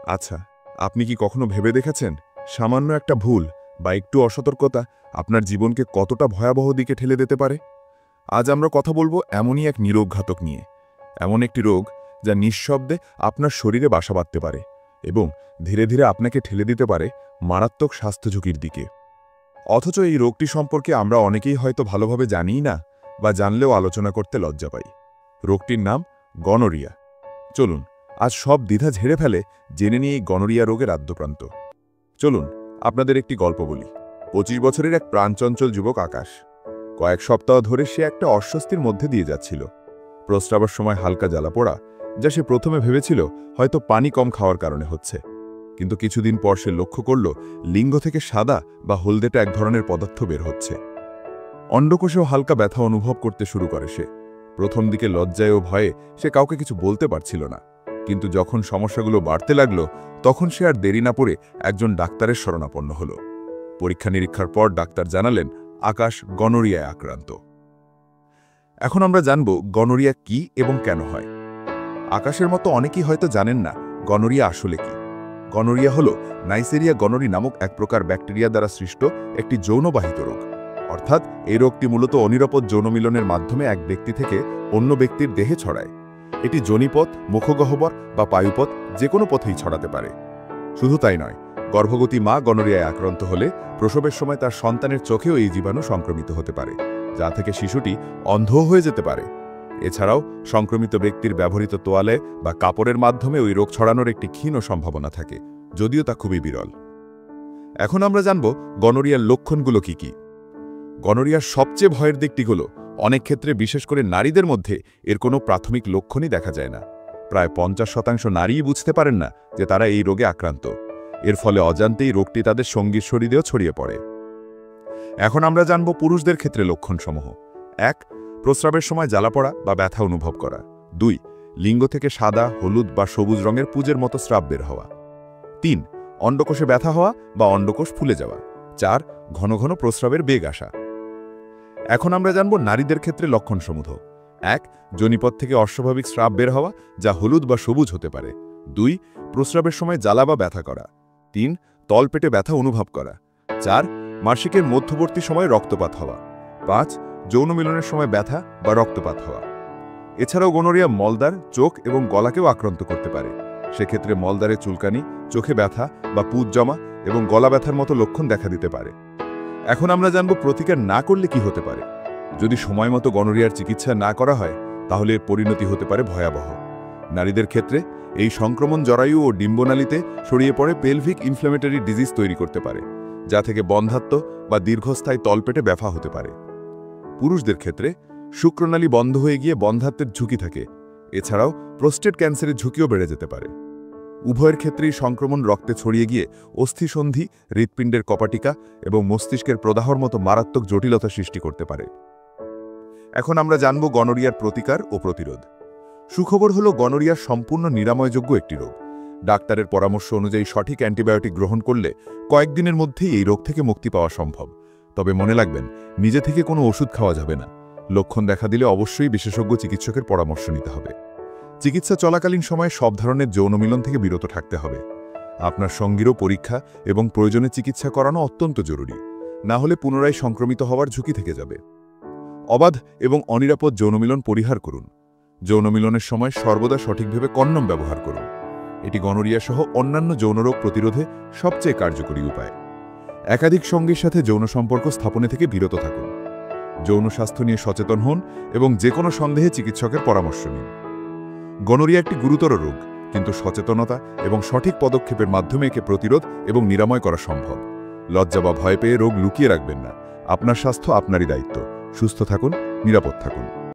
আচ্ছা, আপনি কি কখনো ভেবে দেখেছেন সামান্য একটা ভুল বা একটু অসতর্কতা আপনার জীবনকে কতটা ভয়াবহ দিকে ঠেলে দিতে পারে? আজ আমরা কথা বলবো এমনই এক নিরোগঘাতক নিয়ে, এমন একটি রোগ যা নিঃশব্দে আপনার শরীরে বাসা বাঁধতে পারে এবং ধীরে ধীরে আপনাকে ঠেলে দিতে পারে মারাত্মক স্বাস্থ্য ঝুঁকির দিকে। অথচ এই রোগটি সম্পর্কে আমরা অনেকেই হয়তো ভালোভাবে জানিই না বা জানলেও আলোচনা করতে লজ্জা পাই। রোগটির নাম গনোরিয়া। চলুন আজ সব দ্বিধা ঝেড়ে ফেলে জেনে নিয়ে এই গনোরিয়া রোগের আদ্যপ্রান্ত। চলুন আপনাদের একটি গল্প বলি। ২৫ বছরের এক প্রাণচঞ্চল যুবক আকাশ। কয়েক সপ্তাহ ধরে সে একটা অস্বস্তির মধ্যে দিয়ে যাচ্ছিল। প্রস্রাবের সময় হালকা জ্বালা পোড়া, যা সে প্রথমে ভেবেছিল হয়তো পানি কম খাওয়ার কারণে হচ্ছে। কিন্তু কিছুদিন পর সে লক্ষ্য করল লিঙ্গ থেকে সাদা বা হলদেটা এক ধরনের পদার্থ বের হচ্ছে। অন্ডকোষেও হালকা ব্যথা অনুভব করতে শুরু করে সে। প্রথম দিকে লজ্জায় ও ভয়ে সে কাউকে কিছু বলতে পারছিল না, কিন্তু যখন সমস্যাগুলো বাড়তে লাগল তখন সে আর দেরি না করে একজন ডাক্তারের শরণাপন্ন হল। পরীক্ষা নিরীক্ষার পর ডাক্তার জানালেন আকাশ গনোরিয়ায় আক্রান্ত। এখন আমরা জানব গনোরিয়া কি এবং কেন হয়। আকাশের মতো অনেকেই হয়তো জানেন না গনোরিয়া আসলে কি। গনোরিয়া হল নাইসেরিয়া গনোরি নামক এক প্রকার ব্যাকটেরিয়া দ্বারা সৃষ্ট একটি যৌনবাহিত রোগ। অর্থাৎ এই রোগটি মূলত অনিরাপদ যৌনমিলনের মাধ্যমে এক ব্যক্তি থেকে অন্য ব্যক্তির দেহে ছড়ায়। এটি যোনিপথ, মুখগহ্বর বা পায়ুপথ যে কোনো পথেই ছড়াতে পারে। শুধু তাই নয়, গর্ভবতী মা গনোরিয়ায় আক্রান্ত হলে প্রসবের সময় তার সন্তানের চোখেও এই জীবাণু সংক্রমিত হতে পারে, যা থেকে শিশুটি অন্ধ হয়ে যেতে পারে। এছাড়াও সংক্রমিত ব্যক্তির ব্যবহৃত তোয়ালে বা কাপড়ের মাধ্যমে ওই রোগ ছড়ানোর একটি ক্ষীণ সম্ভাবনা থাকে, যদিও তা খুবই বিরল। এখন আমরা জানব গনোরিয়ার লক্ষণগুলো কি কি। গনোরিয়ার সবচেয়ে ভয়ের দিকটি হল অনেক ক্ষেত্রে, বিশেষ করে নারীদের মধ্যে এর কোনো প্রাথমিক লক্ষণই দেখা যায় না। প্রায় ৫০% নারীই বুঝতে পারেন না যে তারা এই রোগে আক্রান্ত। এর ফলে অজান্তেই রোগটি তাদের সঙ্গীর শরীরেও ছড়িয়ে পড়ে। এখন আমরা জানব পুরুষদের ক্ষেত্রে লক্ষণসমূহ। ১. প্রস্রাবের সময় জ্বালাপড়া বা ব্যথা অনুভব করা। ২. লিঙ্গ থেকে সাদা, হলুদ বা সবুজ রঙের পুঁজের মতো স্রাব বের হওয়া। ৩. অন্ডকোষে ব্যথা হওয়া বা অন্ডকোষ ফুলে যাওয়া। ৪. ঘন ঘন প্রস্রাবের বেগ আসা। এখন আমরা জানব নারীদের ক্ষেত্রে লক্ষণসমূহ। ১. যোনিপথ থেকে অস্বাভাবিক স্রাব বের হওয়া, যা হলুদ বা সবুজ হতে পারে। ২. প্রস্রাবের সময় জ্বালা বা ব্যথা করা। ৩. তলপেটে ব্যথা অনুভব করা। ৪. মাসিকের মধ্যবর্তী সময়ে রক্তপাত হওয়া। ৫. যৌন মিলনের সময় ব্যথা বা রক্তপাত হওয়া। এছাড়াও গনোরিয়া মলদ্বার, চোখ এবং গলাকেও আক্রান্ত করতে পারে। সেক্ষেত্রে মলদ্বারে চুলকানি, চোখে ব্যথা বা পুঁজ জমা এবং গলা ব্যথার মতো লক্ষণ দেখা দিতে পারে। এখন আমরা জানব প্রতিকার না করলে কি হতে পারে। যদি সময় মতো গনোরিয়ার চিকিৎসা না করা হয়, তাহলে এর পরিণতি হতে পারে ভয়াবহ। নারীদের ক্ষেত্রে এই সংক্রমণ জরায়ু ও ডিম্বনালীতে ছড়িয়ে পড়ে পেলভিক ইনফ্ল্যামেটরি ডিজিজ তৈরি করতে পারে, যা থেকে বন্ধ্যাত্ব বা দীর্ঘস্থায়ী তলপেটে ব্যথা হতে পারে। পুরুষদের ক্ষেত্রে শুক্রনালী বন্ধ হয়ে গিয়ে বন্ধ্যাত্বের ঝুঁকি থাকে। এছাড়াও প্রোস্টেট ক্যান্সারের ঝুঁকিও বেড়ে যেতে পারে। উভয়ের ক্ষেত্রেই সংক্রমণ রক্তে ছড়িয়ে গিয়ে অস্থিসন্ধি, হৃৎপিণ্ডের কপাটিকা এবং মস্তিষ্কের প্রদাহর মতো মারাত্মক জটিলতা সৃষ্টি করতে পারে। এখন আমরা জানব গনোরিয়ার প্রতিকার ও প্রতিরোধ। সুখবর হল গনোরিয়া সম্পূর্ণ নিরাময়যোগ্য একটি রোগ। ডাক্তারের পরামর্শ অনুযায়ী সঠিক অ্যান্টিবায়োটিক গ্রহণ করলে কয়েকদিনের মধ্যেই এই রোগ থেকে মুক্তি পাওয়া সম্ভব। তবে মনে রাখবেন, নিজে থেকে কোনো ওষুধ খাওয়া যাবে না। লক্ষণ দেখা দিলে অবশ্যই বিশেষজ্ঞ চিকিৎসকের পরামর্শ নিতে হবে। চিকিৎসা চলাকালীন সময়ে সব ধরনের যৌন মিলন থেকে বিরত থাকতে হবে। আপনার সঙ্গীরও পরীক্ষা এবং প্রয়োজনে চিকিৎসা করানো অত্যন্ত জরুরি, না হলে পুনরায় সংক্রমিত হওয়ার ঝুঁকি থেকে যাবে। অবাধ এবং অনিরাপদ যৌনমিলন পরিহার করুন। যৌনমিলনের সময় সর্বদা সঠিকভাবে কন্ডম ব্যবহার করুন। এটি গনোরিয়া সহ অন্যান্য যৌনরোগ প্রতিরোধে সবচেয়ে কার্যকরী উপায়। একাধিক সঙ্গীর সাথে যৌন সম্পর্ক স্থাপনে থেকে বিরত থাকুন। যৌন স্বাস্থ্য নিয়ে সচেতন হন এবং যে কোনো সন্দেহে চিকিৎসকের পরামর্শ নিন। গনোরিয়া একটি গুরুতর রোগ, কিন্তু সচেতনতা এবং সঠিক পদক্ষেপের মাধ্যমে একে প্রতিরোধ এবং নিরাময় করা সম্ভব। লজ্জা বা ভয় পেয়ে রোগ লুকিয়ে রাখবেন না। আপনার স্বাস্থ্য আপনারই দায়িত্ব। সুস্থ থাকুন, নিরাপদ থাকুন।